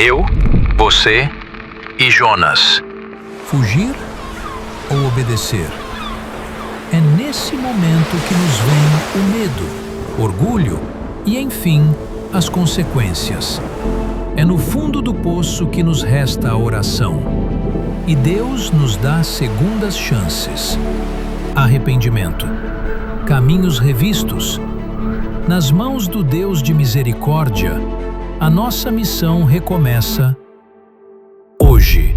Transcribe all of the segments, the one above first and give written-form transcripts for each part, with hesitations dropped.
Eu, você e Jonas. Fugir ou obedecer? É nesse momento que nos vem o medo, orgulho e, enfim, as consequências. É no fundo do poço que nos resta a oração. E Deus nos dá segundas chances. Arrependimento. Caminhos revistos. Nas mãos do Deus de misericórdia, a nossa missão recomeça hoje.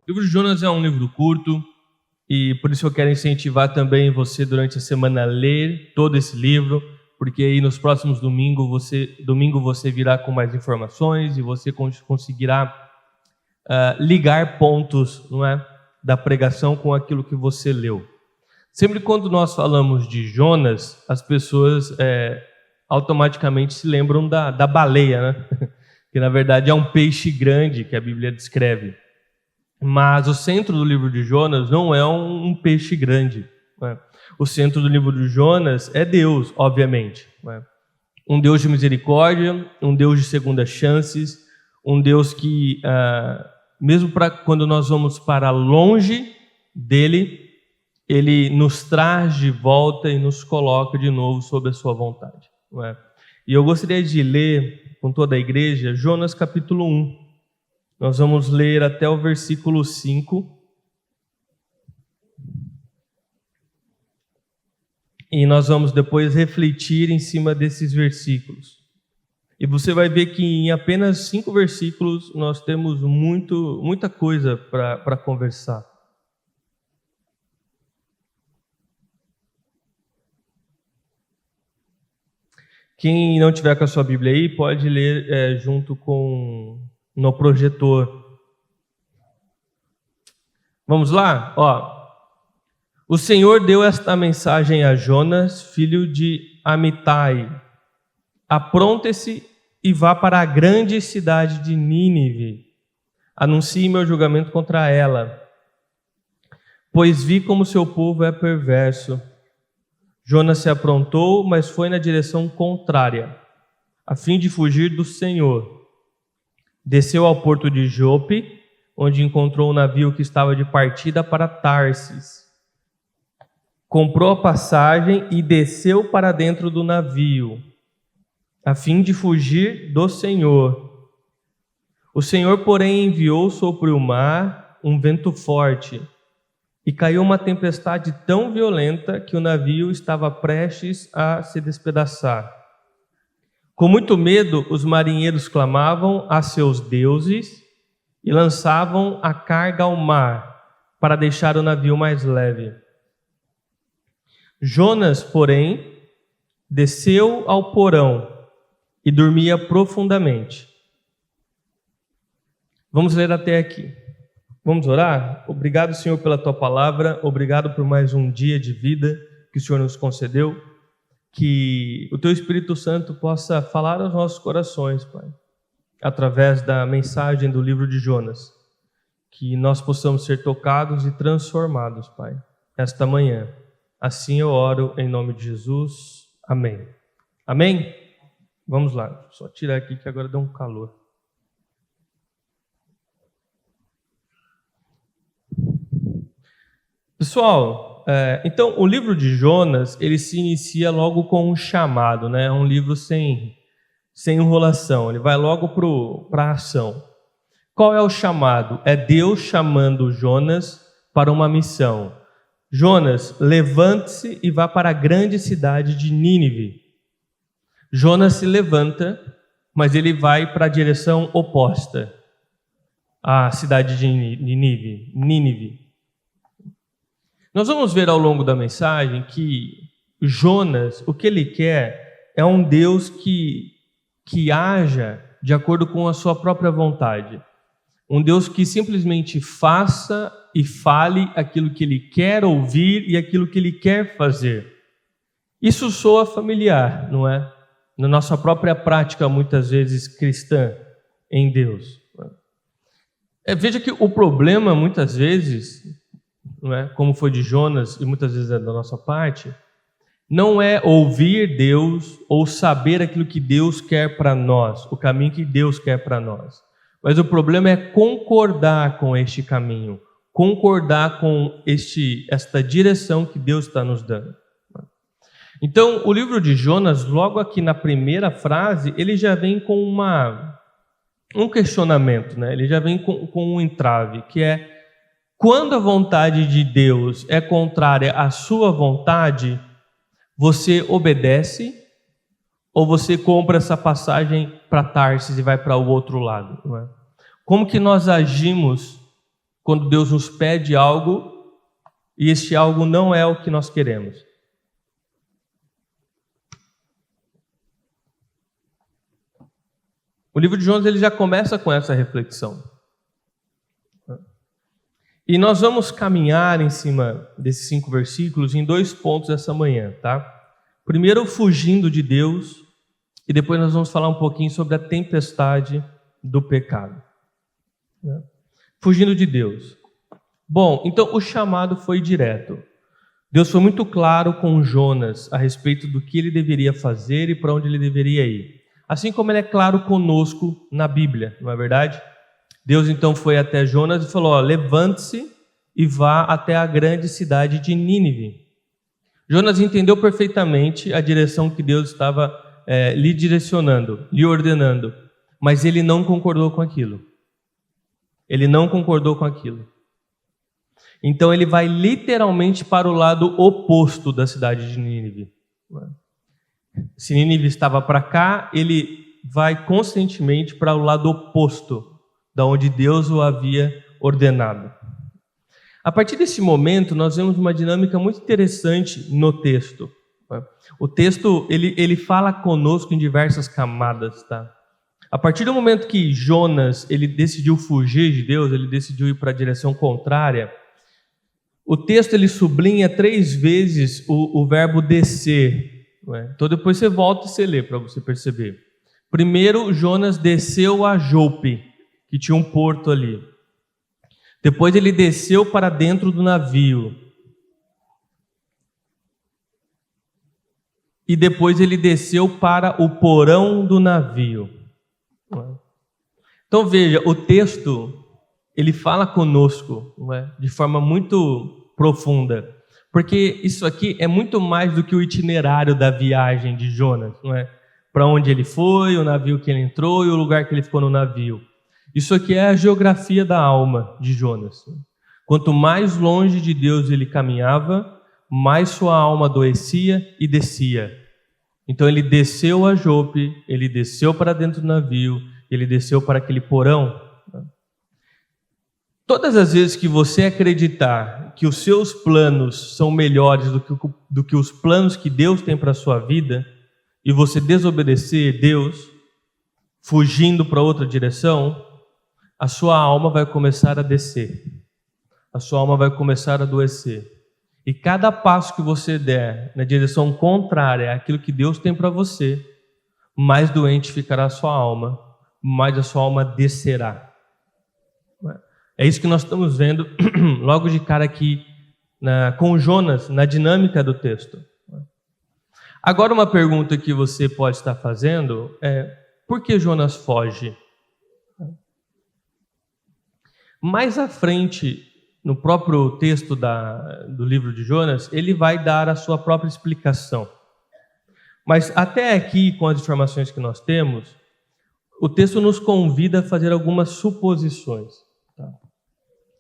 O livro de Jonas é um livro curto e por isso eu quero incentivar também você durante a semana a ler todo esse livro, porque aí nos próximos domingo você virá com mais informações e você conseguirá ligar pontos, não é, da pregação com aquilo que você leu. Sempre quando nós falamos de Jonas, as pessoas automaticamente se lembram da baleia, né? Que na verdade é um peixe grande que a Bíblia descreve. Mas o centro do livro de Jonas não é um peixe grande, né? O centro do livro de Jonas é Deus, obviamente, né? Um Deus de misericórdia, um Deus de segundas chances, um Deus que, mesmo quando nós vamos para longe dele, ele nos traz de volta e nos coloca de novo sob a sua vontade, não é? E eu gostaria de ler com toda a igreja Jonas capítulo 1. Nós vamos ler até o versículo 5. E nós vamos depois refletir em cima desses versículos. E você vai ver que em apenas 5 versículos nós temos muita coisa para conversar. Quem não tiver com a sua Bíblia aí, pode ler junto no projetor. Vamos lá? O Senhor deu esta mensagem a Jonas, filho de Amitai: apronte-se e vá para a grande cidade de Nínive. Anuncie meu julgamento contra ela, pois vi como seu povo é perverso. Jonas se aprontou, mas foi na direção contrária, a fim de fugir do Senhor. Desceu ao porto de Jope, onde encontrou um navio que estava de partida para Tarsis. Comprou a passagem e desceu para dentro do navio, a fim de fugir do Senhor. O Senhor, porém, enviou sobre o mar um vento forte, e caiu uma tempestade tão violenta que o navio estava prestes a se despedaçar. Com muito medo, os marinheiros clamavam a seus deuses e lançavam a carga ao mar para deixar o navio mais leve. Jonas, porém, desceu ao porão e dormia profundamente. Vamos ler até aqui. Vamos orar? Obrigado, Senhor, pela Tua palavra. Obrigado por mais um dia de vida que o Senhor nos concedeu. Que o Teu Espírito Santo possa falar aos nossos corações, Pai, através da mensagem do livro de Jonas. Que nós possamos ser tocados e transformados, Pai, esta manhã. Assim eu oro em nome de Jesus. Amém. Amém? Vamos lá. Só tirar aqui que agora deu um calor. Pessoal, então o livro de Jonas, ele se inicia logo com um chamado, né? É um livro sem enrolação, ele vai logo para a ação. Qual é o chamado? É Deus chamando Jonas para uma missão. Jonas, levante-se e vá para a grande cidade de Nínive. Jonas se levanta, mas ele vai para a direção oposta à cidade de Nínive. Nós vamos ver ao longo da mensagem que Jonas, o que ele quer é um Deus que haja de acordo com a sua própria vontade. Um Deus que simplesmente faça e fale aquilo que ele quer ouvir e aquilo que ele quer fazer. Isso soa familiar, não é? Na nossa própria prática, muitas vezes cristã, em Deus. Veja que o problema, muitas vezes, não é? Como foi de Jonas e muitas vezes é da nossa parte, não é ouvir Deus ou saber aquilo que Deus quer para nós, o caminho que Deus quer para nós. Mas o problema é concordar com este caminho, concordar com esta direção que Deus está nos dando. Então, o livro de Jonas, logo aqui na primeira frase, ele já vem com um questionamento, né? Ele já vem com um entrave, que é: quando a vontade de Deus é contrária à sua vontade, você obedece ou você compra essa passagem para Tarsis e vai para o outro lado? Não é? Como que nós agimos quando Deus nos pede algo e este algo não é o que nós queremos? O livro de Jonas ele já começa com essa reflexão. E nós vamos caminhar em cima desses 5 versículos em 2 pontos essa manhã, tá? Primeiro, fugindo de Deus, e depois nós vamos falar um pouquinho sobre a tempestade do pecado. Fugindo de Deus. Bom, então o chamado foi direto. Deus foi muito claro com Jonas a respeito do que ele deveria fazer e para onde ele deveria ir. Assim como ele é claro conosco na Bíblia, não é verdade? Deus então foi até Jonas e falou: levante-se e vá até a grande cidade de Nínive. Jonas entendeu perfeitamente a direção que Deus estava lhe direcionando, lhe ordenando, mas ele não concordou com aquilo. Ele não concordou com aquilo. Então ele vai literalmente para o lado oposto da cidade de Nínive. Se Nínive estava para cá, ele vai conscientemente para o lado oposto da onde Deus o havia ordenado. A partir desse momento, nós vemos uma dinâmica muito interessante no texto. O texto, ele fala conosco em diversas camadas, tá? A partir do momento que Jonas, ele decidiu fugir de Deus, ele decidiu ir para a direção contrária, o texto, ele sublinha 3 vezes o verbo descer. Não é? Então, depois você volta e você lê para você perceber. Primeiro, Jonas desceu a Jope, que tinha um porto ali. Depois ele desceu para dentro do navio. E depois ele desceu para o porão do navio. Então veja, o texto, ele fala conosco, não é? De forma muito profunda. Porque isso aqui é muito mais do que o itinerário da viagem de Jonas, não é? Para onde ele foi, o navio que ele entrou e o lugar que ele ficou no navio. Isso aqui é a geografia da alma de Jonas. Quanto mais longe de Deus ele caminhava, mais sua alma adoecia e descia. Então ele desceu a Jope, ele desceu para dentro do navio, ele desceu para aquele porão. Todas as vezes que você acreditar que os seus planos são melhores do que os planos que Deus tem para a sua vida, e você desobedecer Deus, fugindo para outra direção, a sua alma vai começar a descer. A sua alma vai começar a adoecer. E cada passo que você der na direção contrária àquilo que Deus tem para você, mais doente ficará a sua alma, mais a sua alma descerá. É isso que nós estamos vendo logo de cara aqui com Jonas, na dinâmica do texto. Agora uma pergunta que você pode estar fazendo é: por que Jonas foge? Mais à frente, no próprio texto do livro de Jonas, ele vai dar a sua própria explicação. Mas até aqui, com as informações que nós temos, o texto nos convida a fazer algumas suposições.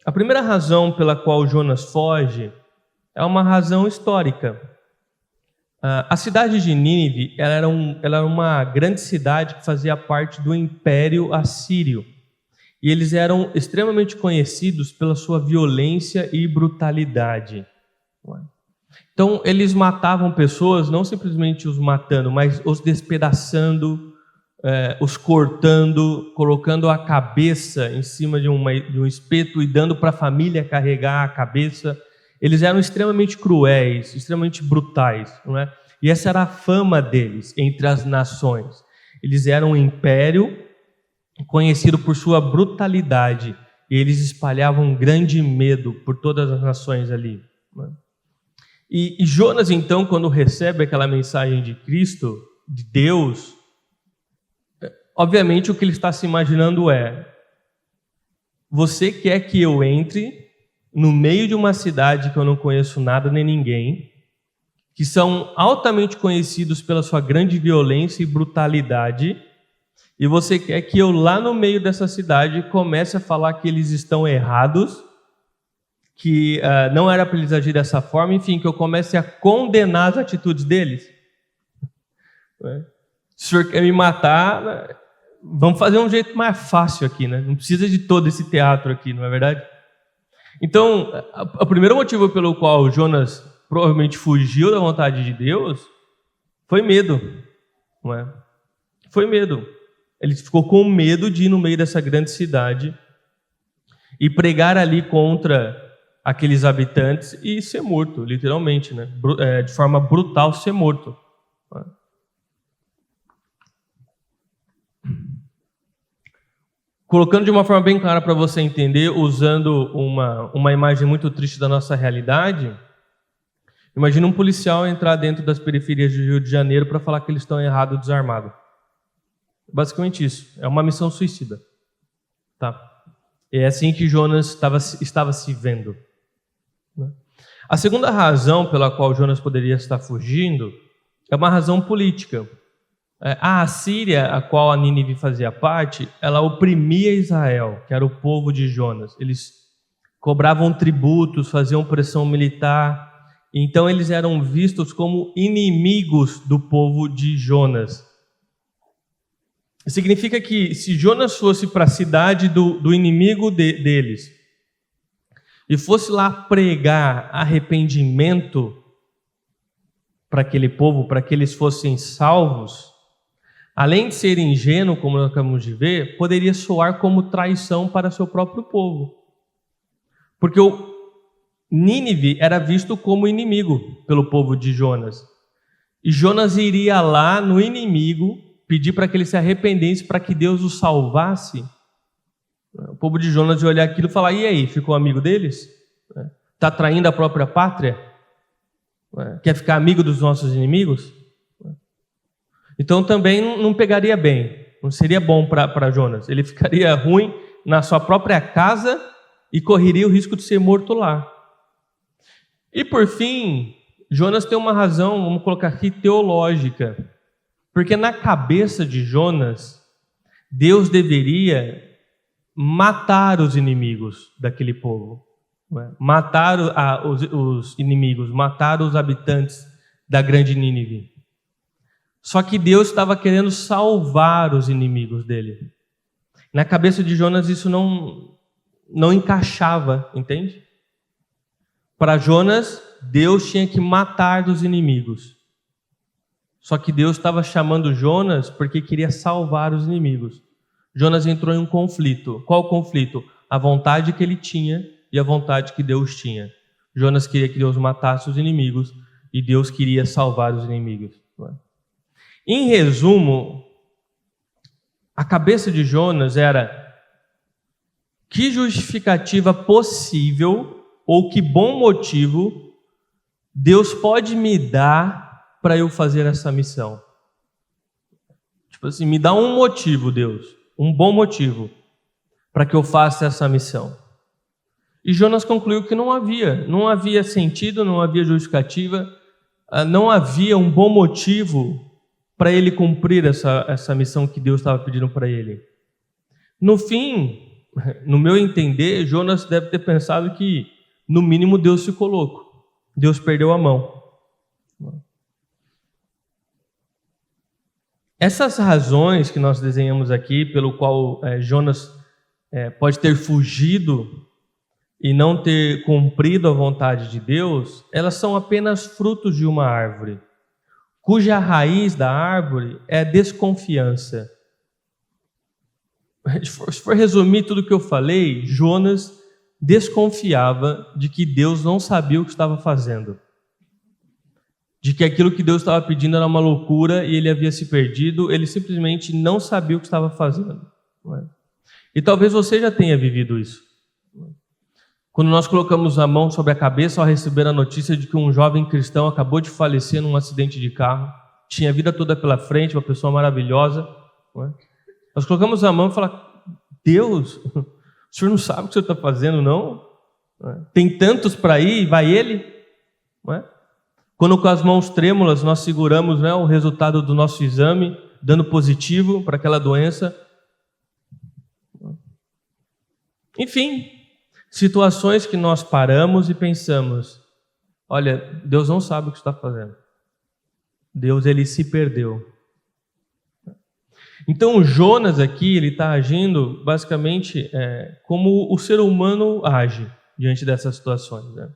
A primeira razão pela qual Jonas foge é uma razão histórica. A cidade de Nínive ela era uma grande cidade que fazia parte do Império Assírio. E eles eram extremamente conhecidos pela sua violência e brutalidade. Então, eles matavam pessoas, não simplesmente os matando, mas os despedaçando, os cortando, colocando a cabeça em cima de um espeto e dando para a família carregar a cabeça. Eles eram extremamente cruéis, extremamente brutais, não é? E essa era a fama deles entre as nações. Eles eram um império conhecido por sua brutalidade, e eles espalhavam um grande medo por todas as nações ali. E Jonas, então, quando recebe aquela mensagem de Cristo, de Deus, obviamente o que ele está se imaginando é: você quer que eu entre no meio de uma cidade que eu não conheço nada nem ninguém, que são altamente conhecidos pela sua grande violência e brutalidade, e você quer que eu lá no meio dessa cidade comece a falar que eles estão errados, que não era para eles agir dessa forma, enfim, que eu comece a condenar as atitudes deles? Se o senhor quer me matar, vamos fazer um jeito mais fácil aqui, né? Não precisa de todo esse teatro aqui, não é verdade? Então, o primeiro motivo pelo qual Jonas provavelmente fugiu da vontade de Deus foi medo, não é? Foi medo. Ele ficou com medo de ir no meio dessa grande cidade e pregar ali contra aqueles habitantes e ser morto, literalmente, né? De forma brutal, ser morto. Colocando de uma forma bem clara para você entender, usando uma imagem muito triste da nossa realidade, imagina um policial entrar dentro das periferias do Rio de Janeiro para falar que eles estão errados, desarmados. Basicamente isso. É uma missão suicida. Tá? É assim que Jonas estava se vendo. A segunda razão pela qual Jonas poderia estar fugindo é uma razão política. A Assíria, a qual a Nínive fazia parte, ela oprimia Israel, que era o povo de Jonas. Eles cobravam tributos, faziam pressão militar. Então eles eram vistos como inimigos do povo de Jonas. Significa que se Jonas fosse para a cidade do inimigo deles e fosse lá pregar arrependimento para aquele povo, para que eles fossem salvos, além de ser ingênuo, como nós acabamos de ver, poderia soar como traição para seu próprio povo. Porque o Nínive era visto como inimigo pelo povo de Jonas. E Jonas iria lá no inimigo pedir para que ele se arrependesse, para que Deus o salvasse. O povo de Jonas ia olhar aquilo e falar: e aí, ficou amigo deles? Está traindo a própria pátria? Quer ficar amigo dos nossos inimigos? Então também não pegaria bem, não seria bom para Jonas. Ele ficaria ruim na sua própria casa e correria o risco de ser morto lá. E por fim, Jonas tem uma razão, vamos colocar aqui, teológica. Porque na cabeça de Jonas, Deus deveria matar os inimigos daquele povo. Matar os inimigos, matar os habitantes da grande Nínive. Só que Deus estava querendo salvar os inimigos dele. Na cabeça de Jonas isso não encaixava, entende? Para Jonas, Deus tinha que matar dos inimigos. Só que Deus estava chamando Jonas porque queria salvar os inimigos. Jonas entrou em um conflito. Qual conflito? A vontade que ele tinha e a vontade que Deus tinha. Jonas queria que Deus matasse os inimigos e Deus queria salvar os inimigos. Em resumo, a cabeça de Jonas era: que justificativa possível ou que bom motivo Deus pode me dar para eu fazer essa missão? Tipo assim, me dá um motivo, Deus, um bom motivo para que eu faça essa missão. E Jonas concluiu que não havia sentido, não havia justificativa, não havia um bom motivo para ele cumprir essa missão que Deus estava pedindo para ele. No fim, no meu entender, Jonas deve ter pensado que, no mínimo, Deus ficou louco. Deus perdeu a mão. Essas razões que nós desenhamos aqui, pelo qual Jonas pode ter fugido e não ter cumprido a vontade de Deus, elas são apenas frutos de uma árvore, cuja raiz da árvore é desconfiança. Se for resumir tudo o que eu falei, Jonas desconfiava de que Deus não sabia o que estava fazendo, de que aquilo que Deus estava pedindo era uma loucura e ele havia se perdido, ele simplesmente não sabia o que estava fazendo. E talvez você já tenha vivido isso. Quando nós colocamos a mão sobre a cabeça ao receber a notícia de que um jovem cristão acabou de falecer num acidente de carro, tinha a vida toda pela frente, uma pessoa maravilhosa, não é? Nós colocamos a mão e falamos: Deus, o Senhor não sabe o que o Senhor está fazendo, não? Tem tantos para ir, vai ele? Não é? Quando com as mãos trêmulas nós seguramos, né, o resultado do nosso exame, dando positivo para aquela doença. Enfim, situações que nós paramos e pensamos: olha, Deus não sabe o que está fazendo. Deus, ele se perdeu. Então Jonas aqui, ele está agindo basicamente como o ser humano age diante dessas situações, né?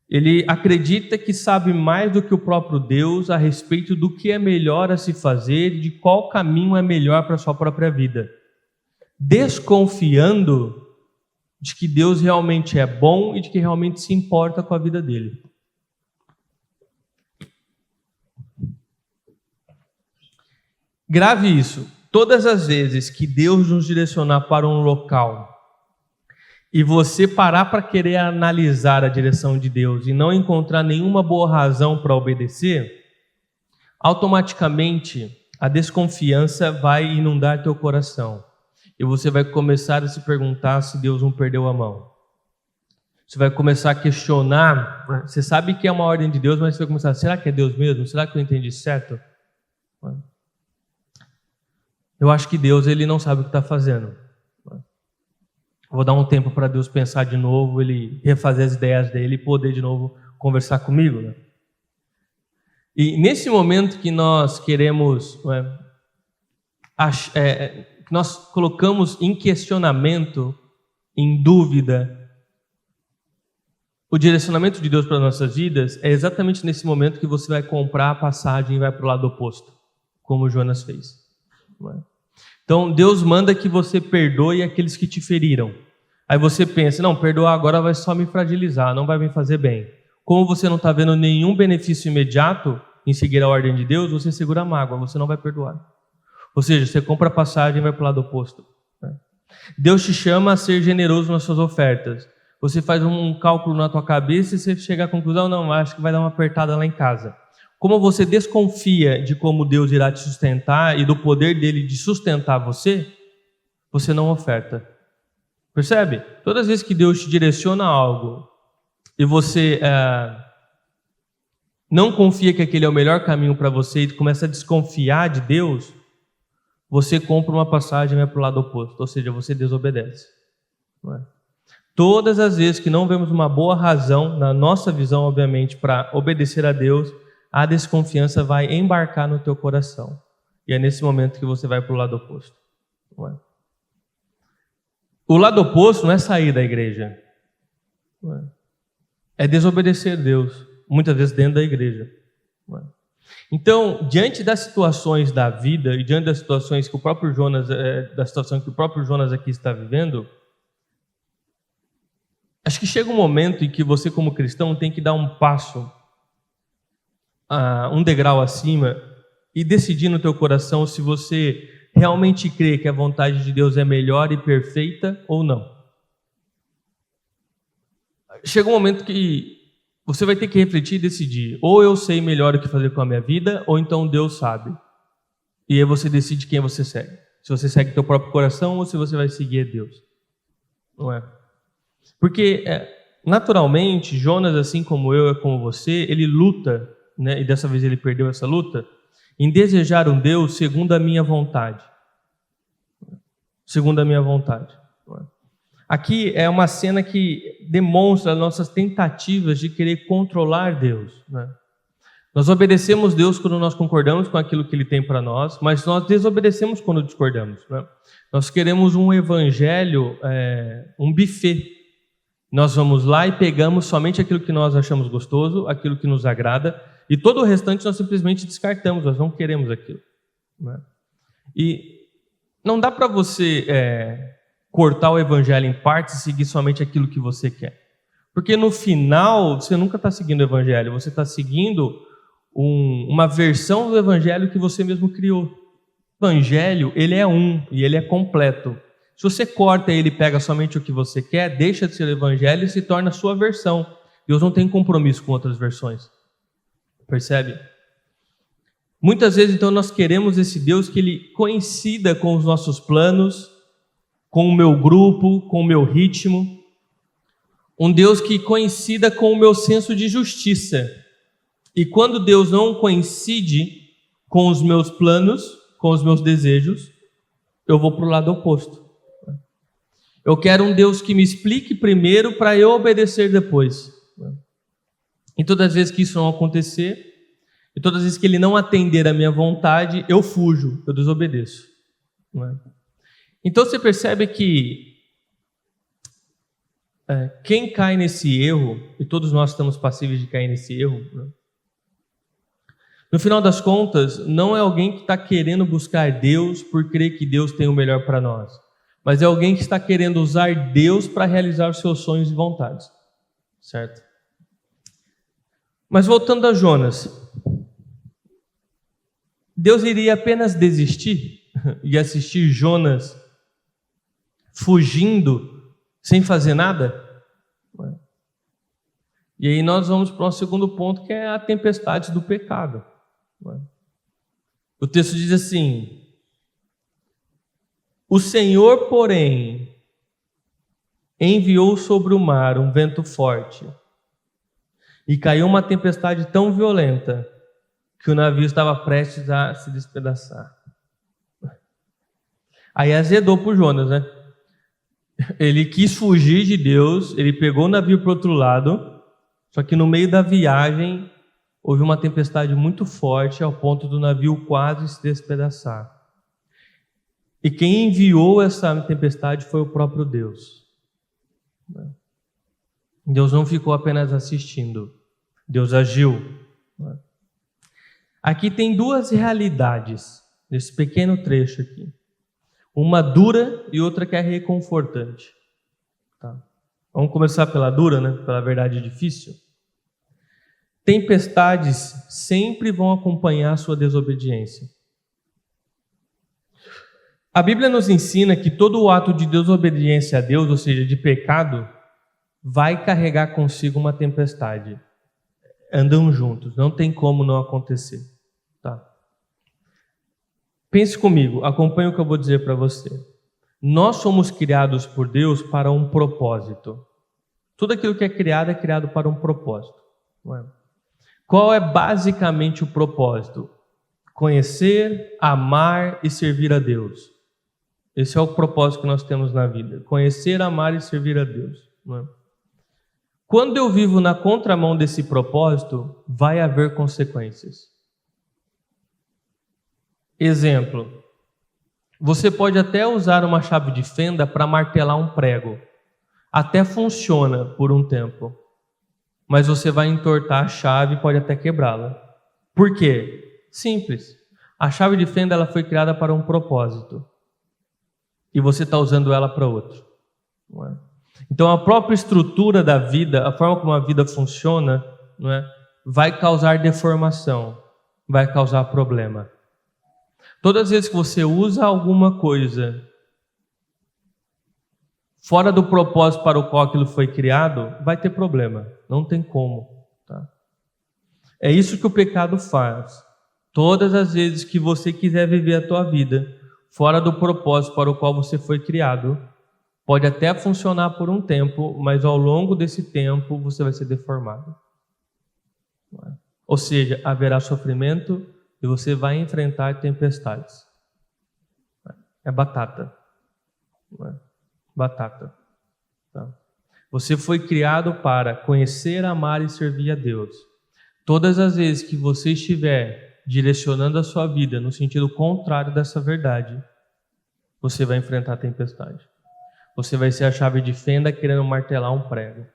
Ele acredita que sabe mais do que o próprio Deus a respeito do que é melhor a se fazer e de qual caminho é melhor para a sua própria vida, desconfiando de que Deus realmente é bom e de que realmente se importa com a vida dele. Grave isso. Todas as vezes que Deus nos direcionar para um local e você parar para querer analisar a direção de Deus e não encontrar nenhuma boa razão para obedecer, automaticamente a desconfiança vai inundar teu coração. E você vai começar a se perguntar se Deus não perdeu a mão. Você vai começar a questionar. Você sabe que é uma ordem de Deus, mas você vai começar: será que é Deus mesmo? Será que eu entendi certo? Eu acho que Deus, ele não sabe o que está fazendo. Vou dar um tempo para Deus pensar de novo, ele refazer as ideias dele e poder de novo conversar comigo, né? E nesse momento que nós queremos, que nós colocamos em questionamento, em dúvida, o direcionamento de Deus para as nossas vidas, é exatamente nesse momento que você vai comprar a passagem e vai para o lado oposto, como Jonas fez. Então Deus manda que você perdoe aqueles que te feriram. Aí você pensa: não, perdoar agora vai só me fragilizar, não vai me fazer bem. Como você não está vendo nenhum benefício imediato em seguir a ordem de Deus, você segura a mágoa, você não vai perdoar. Ou seja, você compra a passagem e vai para o lado oposto. Deus te chama a ser generoso nas suas ofertas. Você faz um cálculo na tua cabeça e você chega à conclusão: não, acho que vai dar uma apertada lá em casa. Como você desconfia de como Deus irá te sustentar e do poder dele de sustentar você, você não oferta. Percebe? Todas as vezes que Deus te direciona a algo e você não confia que aquele é o melhor caminho para você e começa a desconfiar de Deus, você compra uma passagem e vai para o lado oposto, ou seja, você desobedece. Não é? Todas as vezes que não vemos uma boa razão, na nossa visão, obviamente, para obedecer a Deus, a desconfiança vai embarcar no teu coração. E é nesse momento que você vai para o lado oposto. Não é? O lado oposto não é sair da igreja. Não é? É desobedecer a Deus, muitas vezes dentro da igreja. Não é? Então, diante das situações da vida e diante das situações que o próprio Jonas, da situação que o próprio Jonas aqui está vivendo, acho que chega um momento em que você, como cristão, tem que dar um passo, um degrau acima e decidir no teu coração se você realmente crê que a vontade de Deus é melhor e perfeita ou não. Chega um momento que você vai ter que refletir e decidir: ou eu sei melhor o que fazer com a minha vida, ou então Deus sabe. E aí você decide quem você segue. Se você segue teu próprio coração ou se você vai seguir a Deus. Não é? Porque, naturalmente, Jonas, assim como eu, como você, ele luta, né, e dessa vez ele perdeu essa luta, em desejar um Deus segundo a minha vontade. Segundo a minha vontade. Aqui é uma cena que demonstra as nossas tentativas de querer controlar Deus, né? Nós obedecemos Deus quando nós concordamos com aquilo que Ele tem para nós, mas nós desobedecemos quando discordamos, né? Nós queremos um evangelho, um buffet. Nós vamos lá e pegamos somente aquilo que nós achamos gostoso, aquilo que nos agrada, e todo o restante nós simplesmente descartamos, nós não queremos aquilo, né? E não dá para você cortar o evangelho em partes e seguir somente aquilo que você quer. Porque no final, você nunca está seguindo o evangelho, você está seguindo uma versão do evangelho que você mesmo criou. O evangelho, ele é um e ele é completo. Se você corta ele e pega somente o que você quer, deixa de ser o evangelho e se torna a sua versão. Deus não tem compromisso com outras versões. Percebe? Muitas vezes, então, nós queremos esse Deus que ele coincida com os nossos planos, com o meu grupo, com o meu ritmo. Um Deus que coincida com o meu senso de justiça. E quando Deus não coincide com os meus planos, com os meus desejos, eu vou para o lado oposto. Eu quero um Deus que me explique primeiro para eu obedecer depois. E todas as vezes que isso não acontecer, e todas as vezes que ele não atender a minha vontade, eu fujo, eu desobedeço. Então você percebe que quem cai nesse erro, e todos nós estamos passíveis de cair nesse erro, no final das contas, não é alguém que está querendo buscar Deus por crer que Deus tem o melhor para nós, mas é alguém que está querendo usar Deus para realizar os seus sonhos e vontades. Certo? Mas voltando a Jonas, Deus iria apenas desistir e assistir Jonas fugindo sem fazer nada? E aí nós vamos para o segundo ponto, que é a tempestade do pecado. O texto diz assim: o Senhor, porém, enviou sobre o mar um vento forte, e caiu uma tempestade tão violenta que o navio estava prestes a se despedaçar. Aí azedou para o Jonas, né? Ele quis fugir de Deus, ele pegou o navio para o outro lado, só que no meio da viagem houve uma tempestade muito forte ao ponto do navio quase se despedaçar. E quem enviou essa tempestade foi o próprio Deus. Deus não ficou apenas assistindo, Deus agiu. Aqui tem duas realidades, nesse pequeno trecho aqui. Uma dura e outra que é reconfortante. Tá? Vamos começar pela dura, né? Pela verdade difícil. Tempestades sempre vão acompanhar a sua desobediência. A Bíblia nos ensina que todo o ato de desobediência a Deus, ou seja, de pecado, vai carregar consigo uma tempestade. Andam juntos, não tem como não acontecer. Tá? Pense comigo, acompanhe o que eu vou dizer para você. Nós somos criados por Deus para um propósito. Tudo aquilo que é criado para um propósito. Não é? Qual é basicamente o propósito? Conhecer, amar e servir a Deus. Esse é o propósito que nós temos na vida. Conhecer, amar e servir a Deus. Não é? Quando eu vivo na contramão desse propósito, vai haver consequências. Exemplo. Você pode até usar uma chave de fenda para martelar um prego. Até funciona por um tempo. Mas você vai entortar a chave e pode até quebrá-la. Por quê? Simples. A chave de fenda ela foi criada para um propósito. E você está usando ela para outro. Não é? Então a própria estrutura da vida, a forma como a vida funciona, não é? Vai causar deformação, vai causar problema. Todas as vezes que você usa alguma coisa fora do propósito para o qual aquilo foi criado, vai ter problema. Não tem como. Tá? É isso que o pecado faz. Todas as vezes que você quiser viver a tua vida fora do propósito para o qual você foi criado, pode até funcionar por um tempo, mas ao longo desse tempo você vai ser deformado. Ou seja, haverá sofrimento e você vai enfrentar tempestades. É batata. Batata. Tá? Você foi criado para conhecer, amar e servir a Deus. Todas as vezes que você estiver direcionando a sua vida no sentido contrário dessa verdade, você vai enfrentar a tempestade. Você vai ser a chave de fenda querendo martelar um prego.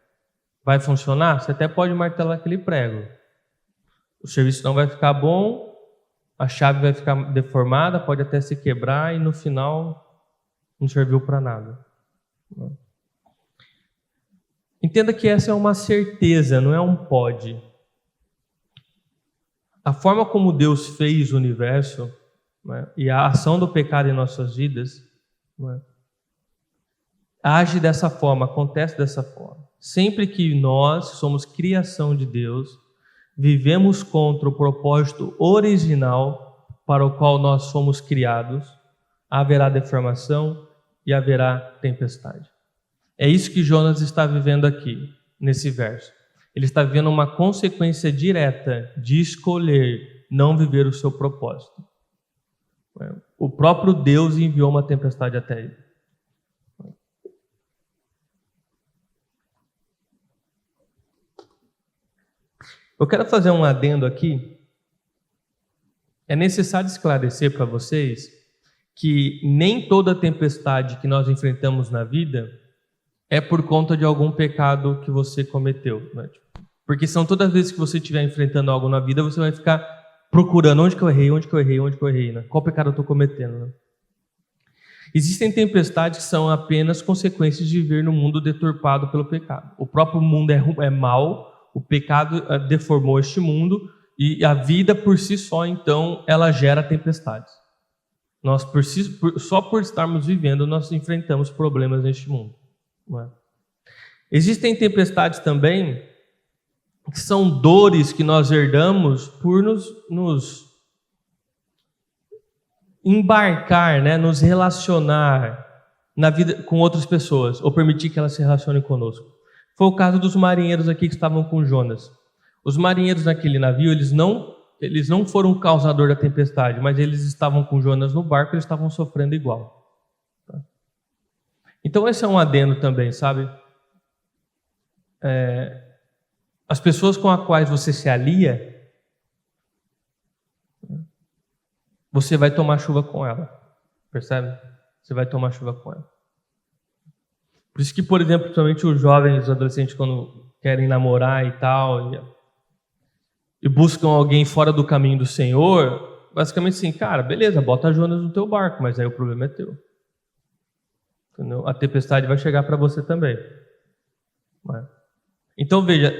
Vai funcionar? Você até pode martelar aquele prego. O serviço não vai ficar bom, a chave vai ficar deformada, pode até se quebrar e no final não serviu para nada. Entenda que essa é uma certeza, não é um pode. A forma como Deus fez o universo, né, e a ação do pecado em nossas vidas, né, age dessa forma, acontece dessa forma. Sempre que nós somos criação de Deus, vivemos contra o propósito original para o qual nós fomos criados, haverá deformação e haverá tempestade. É isso que Jonas está vivendo aqui, nesse verso. Ele está vivendo uma consequência direta de escolher não viver o seu propósito. O próprio Deus enviou uma tempestade até ele. Eu quero fazer um adendo aqui. É necessário esclarecer para vocês que nem toda tempestade que nós enfrentamos na vida é por conta de algum pecado que você cometeu, né? Porque são todas as vezes que você estiver enfrentando algo na vida, você vai ficar procurando onde que eu errei, né? Qual pecado eu estou cometendo, né? Existem tempestades que são apenas consequências de viver no mundo deturpado pelo pecado. O próprio mundo é mau, o pecado deformou este mundo e a vida por si só, então, ela gera tempestades. Nós, só por estarmos vivendo, nós enfrentamos problemas neste mundo. Não é? Existem tempestades também que são dores que nós herdamos por nos embarcar, né, nos relacionar na vida com outras pessoas, ou permitir que elas se relacionem conosco. Foi o caso dos marinheiros aqui que estavam com Jonas. Os marinheiros naquele navio, eles não foram o causador da tempestade, mas eles estavam com Jonas no barco, eles estavam sofrendo igual. Então esse é um adendo também, sabe? As pessoas com as quais você se alia, você vai tomar chuva com ela, percebe? Você vai tomar chuva com ela. Por isso que, por exemplo, principalmente os jovens, os adolescentes, quando querem namorar e tal, e buscam alguém fora do caminho do Senhor, basicamente assim, cara, beleza, bota Jonas no teu barco, mas aí o problema é teu. Entendeu? A tempestade vai chegar para você também. Então, veja,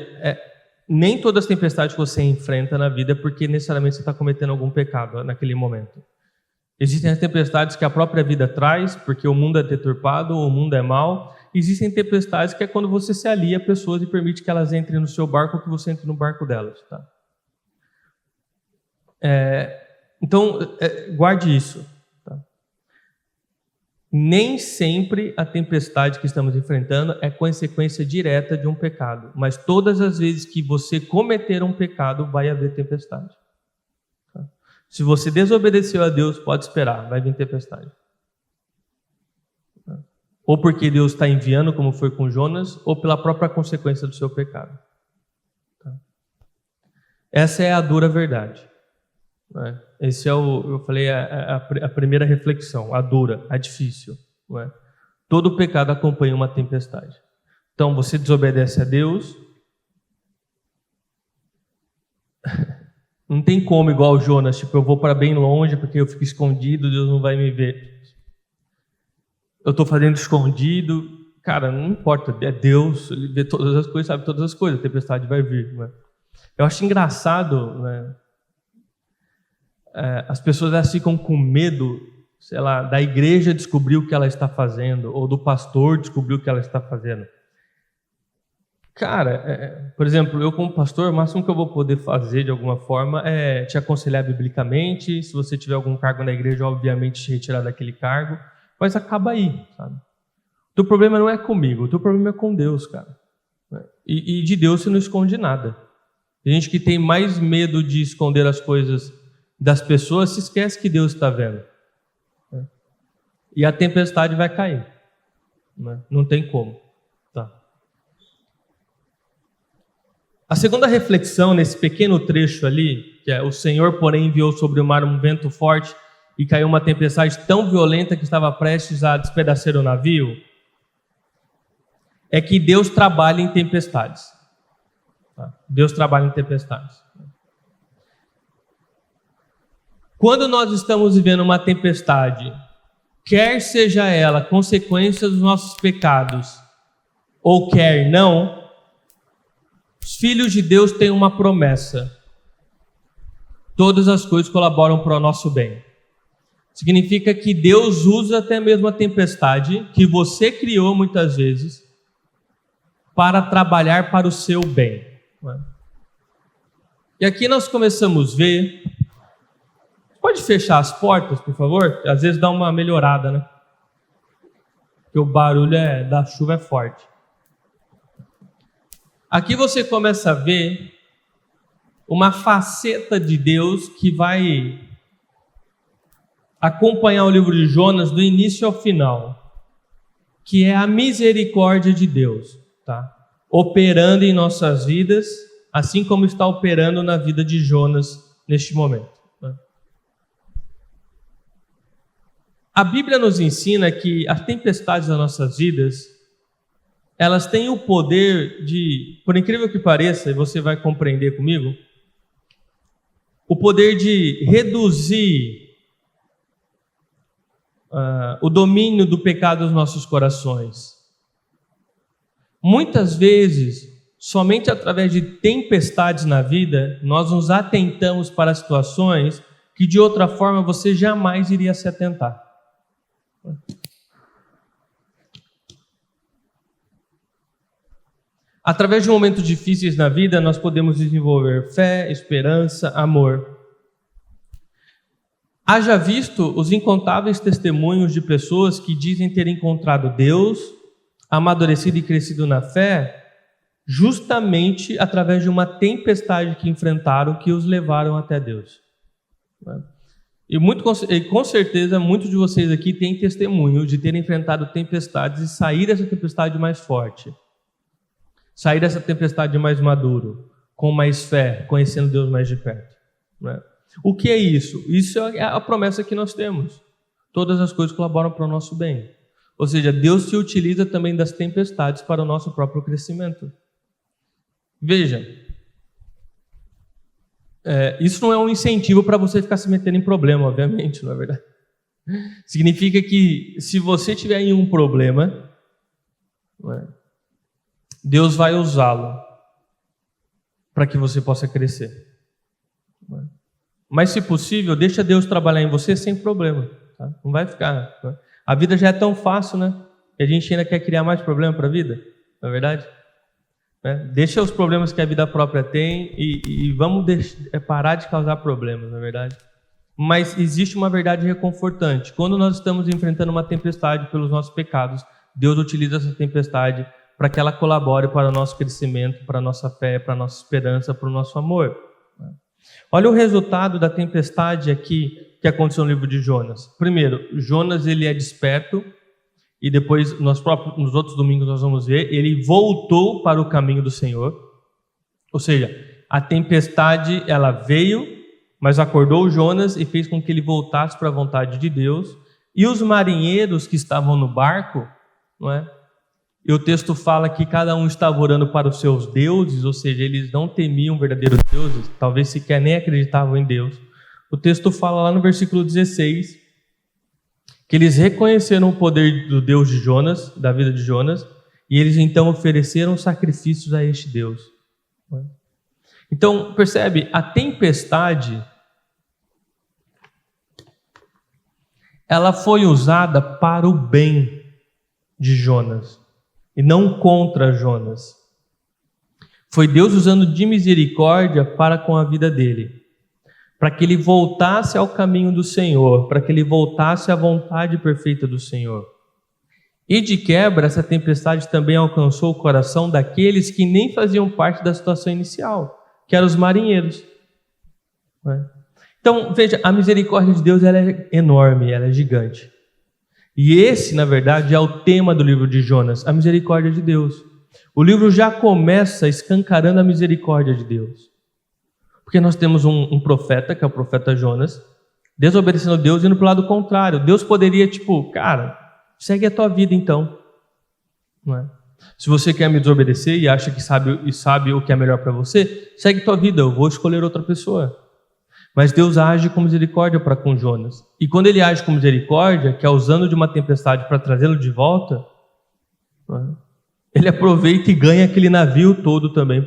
nem todas as tempestades que você enfrenta na vida é porque necessariamente você está cometendo algum pecado naquele momento. Existem as tempestades que a própria vida traz, porque o mundo é deturpado, o mundo é mau. Existem tempestades que é quando você se alia a pessoas e permite que elas entrem no seu barco ou que você entre no barco delas. Tá? Então, guarde isso. Tá? Nem sempre a tempestade que estamos enfrentando é consequência direta de um pecado, mas todas as vezes que você cometer um pecado, vai haver tempestade. Tá? Se você desobedeceu a Deus, pode esperar, vai vir tempestade. Tá? Ou porque Deus está enviando, como foi com Jonas, ou pela própria consequência do seu pecado. Tá? Essa é a dura verdade. Esse é eu falei, a primeira reflexão, a dura, a difícil. Não é? Todo pecado acompanha uma tempestade. Então, você desobedece a Deus, não tem como igual o Jonas, tipo, eu vou para bem longe porque eu fico escondido, Deus não vai me ver. Eu estou fazendo escondido, cara, não importa, é Deus, Ele vê todas as coisas, sabe todas as coisas, a tempestade vai vir. Não é? Eu acho engraçado, né? As pessoas elas ficam com medo, sei lá, da igreja descobrir o que ela está fazendo, ou do pastor descobrir o que ela está fazendo. Cara, por exemplo, eu como pastor, o máximo que eu vou poder fazer de alguma forma é te aconselhar biblicamente. Se você tiver algum cargo na igreja, obviamente te retirar daquele cargo, mas acaba aí, sabe? O teu problema não é comigo, o teu problema é com Deus, cara. E de Deus você não esconde nada. Tem gente que tem mais medo de esconder as coisas das pessoas, se esquece que Deus está vendo. E a tempestade vai cair. Não tem como. Tá. A segunda reflexão nesse pequeno trecho ali, que é o Senhor, porém, enviou sobre o mar um vento forte e caiu uma tempestade tão violenta que estava prestes a despedaçar o navio, é que Deus trabalha em tempestades. Tá? Deus trabalha em tempestades. Quando nós estamos vivendo uma tempestade, quer seja ela consequência dos nossos pecados, ou quer não, os filhos de Deus têm uma promessa. Todas as coisas colaboram para o nosso bem. Significa que Deus usa até mesmo a tempestade, que você criou muitas vezes, para trabalhar para o seu bem. E aqui nós começamos a ver... Pode fechar as portas, por favor? Às vezes dá uma melhorada, né? Porque o barulho da chuva é forte. Aqui você começa a ver uma faceta de Deus que vai acompanhar o livro de Jonas do início ao final, que é a misericórdia de Deus, tá? Operando em nossas vidas, assim como está operando na vida de Jonas neste momento. A Bíblia nos ensina que as tempestades das nossas vidas, elas têm o poder de, por incrível que pareça, e você vai compreender comigo, o poder de reduzir o domínio do pecado dos nossos corações. Muitas vezes, somente através de tempestades na vida, nós nos atentamos para situações que de outra forma você jamais iria se atentar. Através de momentos difíceis na vida, nós podemos desenvolver fé, esperança, amor. Haja visto os incontáveis testemunhos de pessoas que dizem ter encontrado Deus, amadurecido e crescido na fé, justamente através de uma tempestade que enfrentaram, que os levaram até Deus. E com certeza, muitos de vocês aqui têm testemunho de terem enfrentado tempestades e sair dessa tempestade mais forte. Sair dessa tempestade mais maduro, com mais fé, conhecendo Deus mais de perto. Né? O que é isso? Isso é a promessa que nós temos. Todas as coisas colaboram para o nosso bem. Ou seja, Deus se utiliza também das tempestades para o nosso próprio crescimento. Veja, isso não é um incentivo para você ficar se metendo em problema, obviamente, não é verdade? Significa que se você tiver em um problema, Deus vai usá-lo para que você possa crescer. Mas, se possível, deixa Deus trabalhar em você sem problema. Tá? Não vai ficar... A vida já é tão fácil, né? Que a gente ainda quer criar mais problema para a vida, não é verdade? Deixa os problemas que a vida própria tem e vamos parar de causar problemas, não é verdade? Mas existe uma verdade reconfortante. Quando nós estamos enfrentando uma tempestade pelos nossos pecados, Deus utiliza essa tempestade para que ela colabore para o nosso crescimento, para a nossa fé, para a nossa esperança, para o nosso amor. Olha o resultado da tempestade aqui que aconteceu no livro de Jonas. Primeiro, Jonas ele é desperto, e depois nos outros domingos nós vamos ver, ele voltou para o caminho do Senhor. Ou seja, a tempestade ela veio, mas acordou Jonas e fez com que ele voltasse para a vontade de Deus. E os marinheiros que estavam no barco, não é? E o texto fala que cada um estava orando para os seus deuses, ou seja, eles não temiam verdadeiros deuses, talvez sequer nem acreditavam em Deus. O texto fala lá no versículo 16, que eles reconheceram o poder do Deus de Jonas, da vida de Jonas, e eles então ofereceram sacrifícios a este Deus. Então, percebe, a tempestade, ela foi usada para o bem de Jonas, e não contra Jonas. Foi Deus usando de misericórdia para com a vida dele, para que ele voltasse ao caminho do Senhor, para que ele voltasse à vontade perfeita do Senhor. E de quebra, essa tempestade também alcançou o coração daqueles que nem faziam parte da situação inicial, que eram os marinheiros. Então, veja, a misericórdia de Deus ela é enorme, ela é gigante. E esse, na verdade, é o tema do livro de Jonas, a misericórdia de Deus. O livro já começa escancarando a misericórdia de Deus. Porque nós temos um profeta, que é o profeta Jonas, desobedecendo a Deus e indo para o lado contrário. Deus poderia, cara, segue a tua vida então. Não é? Se você quer me desobedecer e acha que sabe o que é melhor para você, segue a tua vida, eu vou escolher outra pessoa. Mas Deus age com misericórdia para com Jonas. E quando ele age com misericórdia, que é usando de uma tempestade para trazê-lo de volta, ele aproveita e ganha aquele navio todo também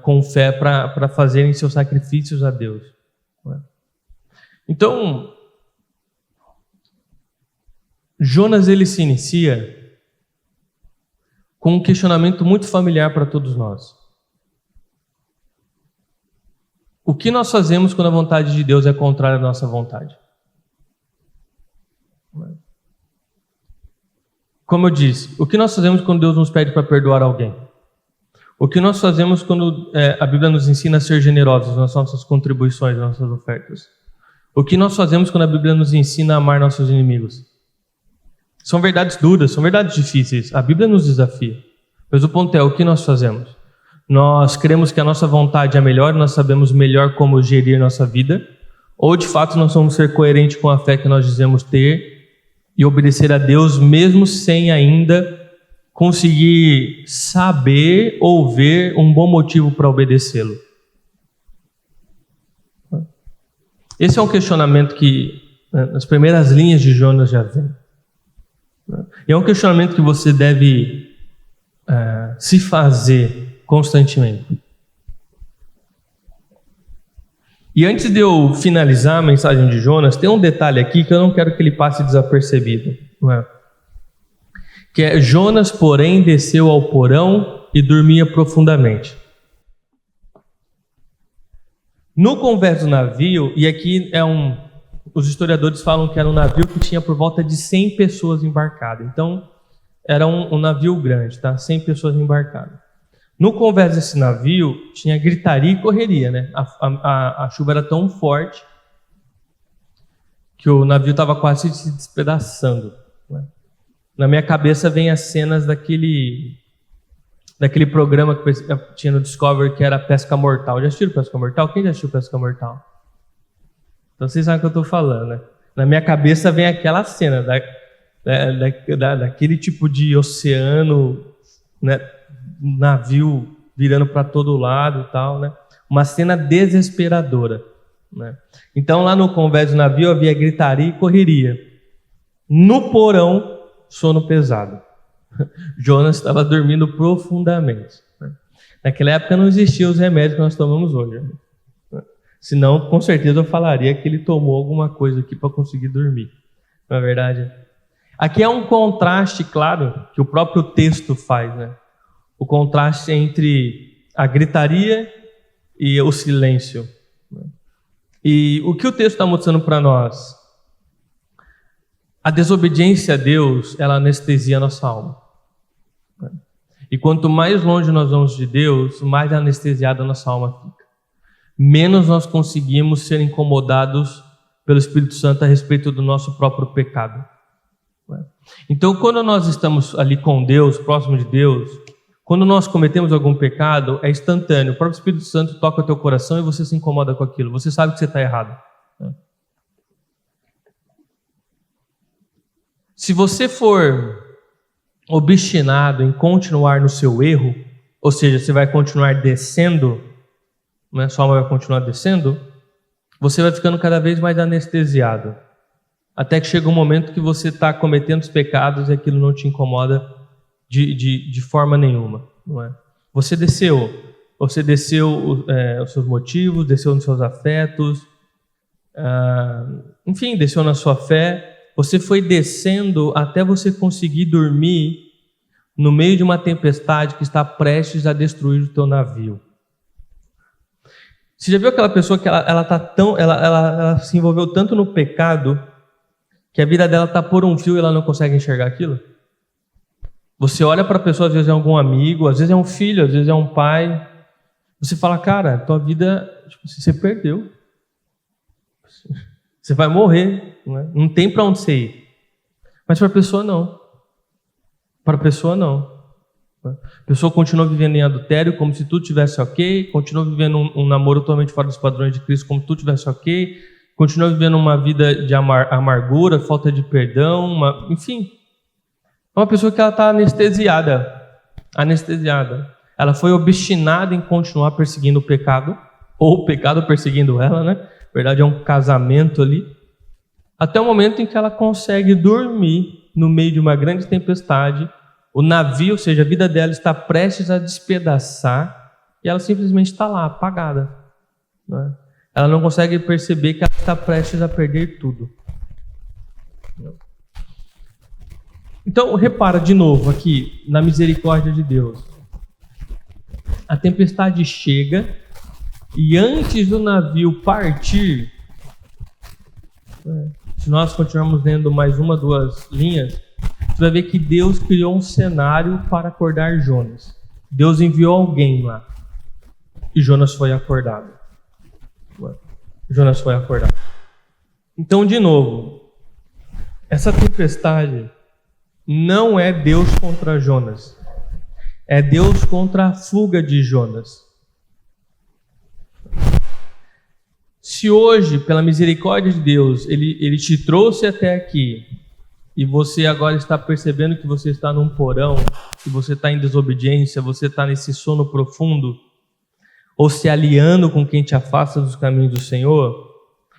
com fé para fazerem seus sacrifícios a Deus. Então, Jonas ele se inicia com um questionamento muito familiar para todos nós. O que nós fazemos quando a vontade de Deus é contrária à nossa vontade? Como eu disse, o que nós fazemos quando Deus nos pede para perdoar alguém? O que nós fazemos quando a Bíblia nos ensina a ser generosos nas nossas contribuições, nas nossas ofertas? O que nós fazemos quando a Bíblia nos ensina a amar nossos inimigos? São verdades duras, são verdades difíceis. A Bíblia nos desafia. Mas o ponto é, o que nós fazemos? Nós cremos que a nossa vontade é melhor, nós sabemos melhor como gerir nossa vida, ou de fato nós vamos ser coerentes com a fé que nós dizemos ter e obedecer a Deus mesmo sem ainda conseguir saber ou ver um bom motivo para obedecê-lo? Esse é um questionamento que nas primeiras linhas de Jonas já vem. E é um questionamento que você deve se fazer constantemente. E antes de eu finalizar a mensagem de Jonas, tem um detalhe aqui que eu não quero que ele passe desapercebido. Não é? Que é: Jonas, porém, desceu ao porão e dormia profundamente. No convés do navio, e aqui os historiadores falam que era um navio que tinha por volta de 100 pessoas embarcadas. Então, era um navio grande, tá? 100 pessoas embarcadas. No convés desse navio, tinha gritaria e correria, né? A chuva era tão forte que o navio estava quase se despedaçando, né? Na minha cabeça vem as cenas daquele programa que tinha no Discovery, que era Pesca Mortal. Já assistiu Pesca Mortal? Quem já assistiu Pesca Mortal? Então vocês sabem o que eu estou falando, né? Na minha cabeça vem aquela cena daquele tipo de oceano, né? Navio virando para todo lado e tal, né? Uma cena desesperadora, né? Então lá no convés do navio havia gritaria e correria. No porão, sono pesado. Jonas estava dormindo profundamente, né? Naquela época não existiam os remédios que nós tomamos hoje, né? Senão, com certeza eu falaria que ele tomou alguma coisa aqui para conseguir dormir. Não é verdade? Aqui é um contraste, claro, que o próprio texto faz, né? O contraste entre a gritaria e o silêncio. E o que o texto está mostrando para nós? A desobediência a Deus, ela anestesia a nossa alma. E quanto mais longe nós vamos de Deus, mais anestesiada a nossa alma fica. Menos nós conseguimos ser incomodados pelo Espírito Santo a respeito do nosso próprio pecado. Então, quando nós estamos ali com Deus, próximo de Deus, quando nós cometemos algum pecado, é instantâneo. O próprio Espírito Santo toca o teu coração e você se incomoda com aquilo. Você sabe que você está errado. Se você for obstinado em continuar no seu erro, ou seja, você vai continuar descendo, né, sua alma vai continuar descendo, você vai ficando cada vez mais anestesiado. Até que chega um momento que você está cometendo os pecados e aquilo não te incomoda de forma nenhuma, não é? Você desceu os seus motivos, desceu nos seus afetos, enfim, desceu na sua fé. Você foi descendo até você conseguir dormir no meio de uma tempestade que está prestes a destruir o teu navio. Você já viu aquela pessoa que ela se envolveu tanto no pecado que a vida dela está por um fio e ela não consegue enxergar aquilo? Você olha para a pessoa, às vezes é algum amigo, às vezes é um filho, às vezes é um pai. Você fala: cara, tua vida, você perdeu. Você vai morrer, não tem para onde você ir. Mas para a pessoa não. Para a pessoa não. A pessoa continua vivendo em adultério como se tudo estivesse ok, continua vivendo um namoro totalmente fora dos padrões de Cristo como se tudo estivesse ok, continua vivendo uma vida de amargura, falta de perdão, enfim. É uma pessoa que ela está anestesiada. Ela foi obstinada em continuar perseguindo o pecado, ou o pecado perseguindo ela, né? Na verdade é um casamento ali. Até o momento em que ela consegue dormir no meio de uma grande tempestade, o navio, ou seja, a vida dela está prestes a despedaçar e ela simplesmente está lá, apagada, né? Ela não consegue perceber que ela está prestes a perder tudo. Então, repara de novo aqui, na misericórdia de Deus. A tempestade chega e antes do navio partir, se nós continuarmos lendo mais uma, duas linhas, você vai ver que Deus criou um cenário para acordar Jonas. Deus enviou alguém lá e Jonas foi acordado. Jonas foi acordado. Então, de novo, essa tempestade não é Deus contra Jonas. É Deus contra a fuga de Jonas. Se hoje, pela misericórdia de Deus, ele te trouxe até aqui, e você agora está percebendo que você está num porão, que você está em desobediência, você está nesse sono profundo, ou se aliando com quem te afasta dos caminhos do Senhor,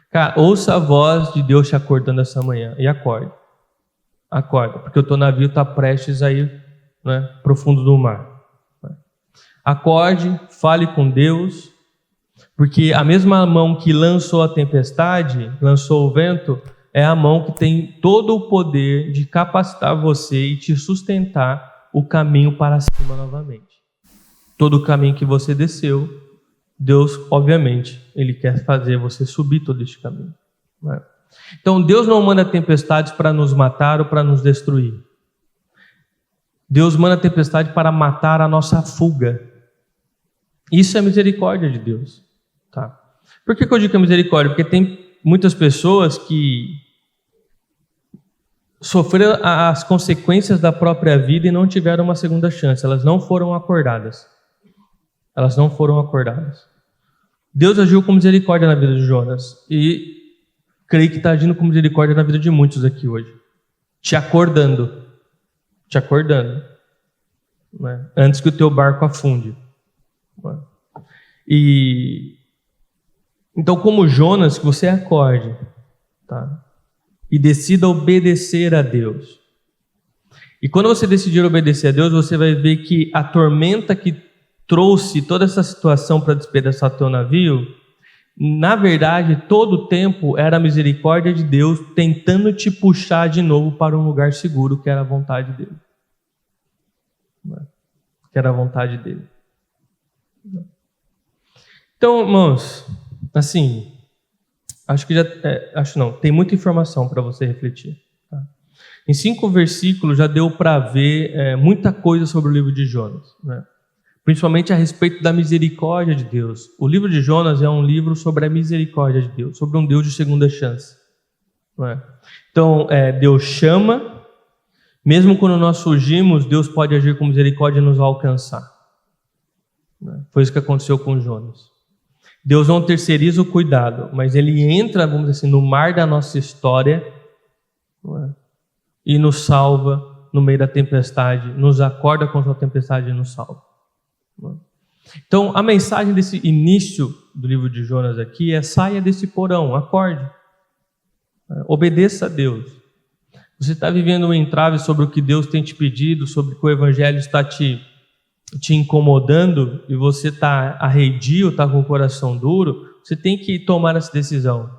cara, ouça a voz de Deus te acordando essa manhã e acorde. Acorda, porque o teu navio está prestes a ir, né, para o fundo do mar. Acorde, fale com Deus, porque a mesma mão que lançou a tempestade, lançou o vento, é a mão que tem todo o poder de capacitar você e te sustentar o caminho para cima novamente. Todo o caminho que você desceu, Deus, obviamente, Ele quer fazer você subir todo este caminho. Né? Então, Deus não manda tempestades para nos matar ou para nos destruir. Deus manda tempestade para matar a nossa fuga. Isso é misericórdia de Deus. Tá? Por que eu digo que é misericórdia? Porque tem muitas pessoas que sofreram as consequências da própria vida e não tiveram uma segunda chance. Elas não foram acordadas. Elas não foram acordadas. Deus agiu com misericórdia na vida de Jonas. E creio que está agindo com misericórdia na vida de muitos aqui hoje. Te acordando. Te acordando. Né? Antes que o teu barco afunde. Né? Então, como Jonas, que você acorde, tá? E decida obedecer a Deus. E quando você decidir obedecer a Deus, você vai ver que a tormenta que trouxe toda essa situação para despedaçar teu navio, na verdade, todo o tempo era a misericórdia de Deus tentando te puxar de novo para um lugar seguro, que era a vontade dele. Que era a vontade dele. Então, irmãos, assim, tem muita informação para você refletir. Tá? Em 5 versículos já deu para ver muita coisa sobre o livro de Jonas, né? Principalmente a respeito da misericórdia de Deus. O livro de Jonas é um livro sobre a misericórdia de Deus, sobre um Deus de segunda chance. Não é? Então, Deus chama, mesmo quando nós fugimos, Deus pode agir com misericórdia e nos alcançar. Foi isso que aconteceu com Jonas. Deus não terceiriza o cuidado, mas Ele entra, vamos dizer assim, no mar da nossa história, não é? E nos salva no meio da tempestade, nos acorda contra a tempestade e nos salva. Então, a mensagem desse início do livro de Jonas aqui é: saia desse porão, acorde, obedeça a Deus. Você está vivendo um entrave sobre o que Deus tem te pedido, sobre o que o Evangelho está te incomodando, e você está arredio, está com o coração duro, você tem que tomar essa decisão.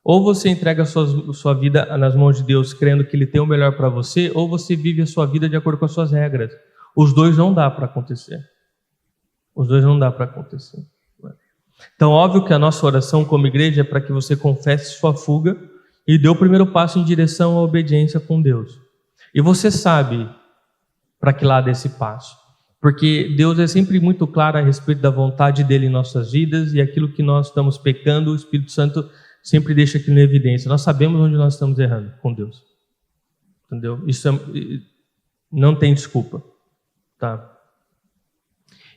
Ou você entrega a sua vida nas mãos de Deus, crendo que Ele tem o melhor para você, ou você vive a sua vida de acordo com as suas regras. Os dois não dá para acontecer. Os dois não dá para acontecer. Então, óbvio que a nossa oração como igreja é para que você confesse sua fuga e dê o primeiro passo em direção à obediência com Deus. E você sabe para que lado é esse passo. Porque Deus é sempre muito claro a respeito da vontade dEle em nossas vidas, e aquilo que nós estamos pecando, o Espírito Santo sempre deixa aquilo em evidência. Nós sabemos onde nós estamos errando com Deus. Entendeu? Isso não tem desculpa. Tá?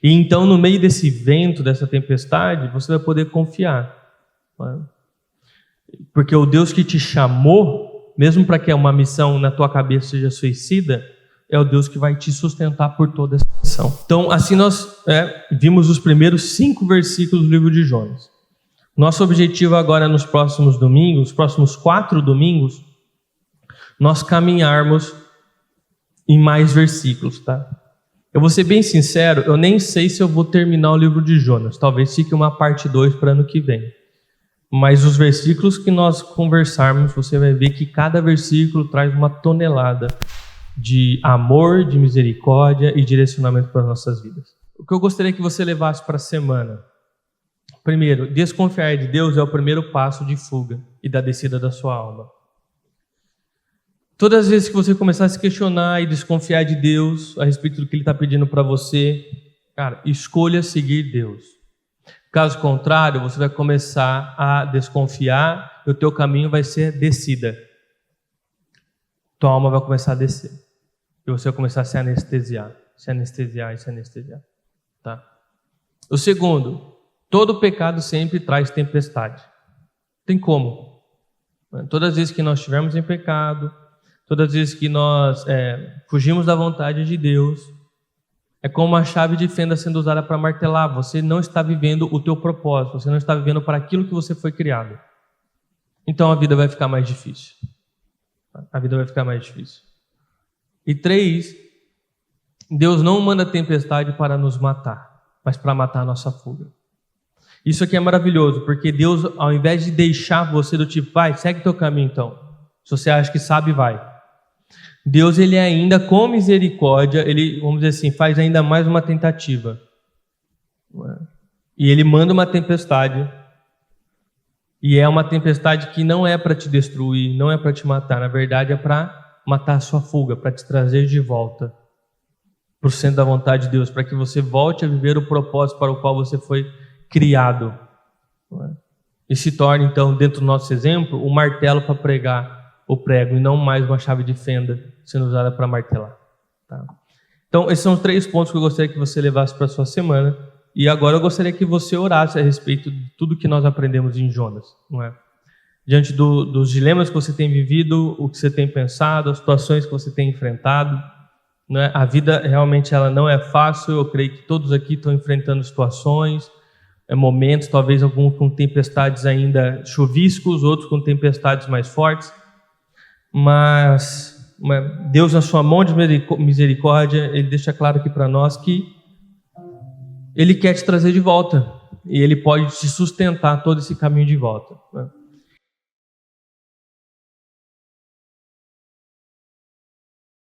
E então, no meio desse vento, dessa tempestade, você vai poder confiar. Né? Porque o Deus que te chamou, mesmo para que uma missão na tua cabeça seja suicida, é o Deus que vai te sustentar por toda essa missão. Então, assim nós vimos os primeiros 5 versículos do livro de Jonas. Nosso objetivo agora nos próximos domingos, os próximos 4 domingos, nós caminharmos em mais versículos, tá? Eu vou ser bem sincero, eu nem sei se eu vou terminar o livro de Jonas. Talvez fique uma parte 2 para ano que vem. Mas os versículos que nós conversarmos, você vai ver que cada versículo traz uma tonelada de amor, de misericórdia e direcionamento para as nossas vidas. O que eu gostaria que você levasse para a semana. Primeiro, desconfiar de Deus é o primeiro passo de fuga e da descida da sua alma. Todas as vezes que você começar a se questionar e desconfiar de Deus a respeito do que Ele está pedindo para você, cara, escolha seguir Deus. Caso contrário, você vai começar a desconfiar e o teu caminho vai ser descida. Tua alma vai começar a descer. E você vai começar a se anestesiar. Tá? O segundo, todo pecado sempre traz tempestade. Tem como. Todas as vezes que nós estivermos em pecado, todas as vezes que nós fugimos da vontade de Deus, é como uma chave de fenda sendo usada para martelar. Você não está vivendo o teu propósito, você não está vivendo para aquilo que você foi criado. Então a vida vai ficar mais difícil. E 3, Deus não manda tempestade para nos matar, mas para matar a nossa fuga. Isso aqui é maravilhoso, porque Deus, ao invés de deixar você do tipo, vai, segue teu caminho então. Se você acha que sabe, vai. Deus, ele ainda, com misericórdia, ele, vamos dizer assim, faz ainda mais uma tentativa. E ele manda uma tempestade. E é uma tempestade que não é para te destruir, não é para te matar. Na verdade, é para matar a sua fuga, para te trazer de volta para o centro da vontade de Deus, para que você volte a viver o propósito para o qual você foi criado. E se torne, então, dentro do nosso exemplo, um martelo para pregar o prego e não mais uma chave de fenda sendo usada para martelar. Tá? Então, esses são os 3 pontos que eu gostaria que você levasse para a sua semana. E agora eu gostaria que você orasse a respeito de tudo que nós aprendemos em Jonas. Não é? Diante dos dilemas que você tem vivido, o que você tem pensado, as situações que você tem enfrentado. Não é? A vida realmente ela não é fácil. Eu creio que todos aqui estão enfrentando situações, momentos, talvez alguns com tempestades ainda chuviscos, outros com tempestades mais fortes. Mas Deus, na sua mão de misericórdia, Ele deixa claro aqui para nós que Ele quer te trazer de volta. E Ele pode te sustentar todo esse caminho de volta.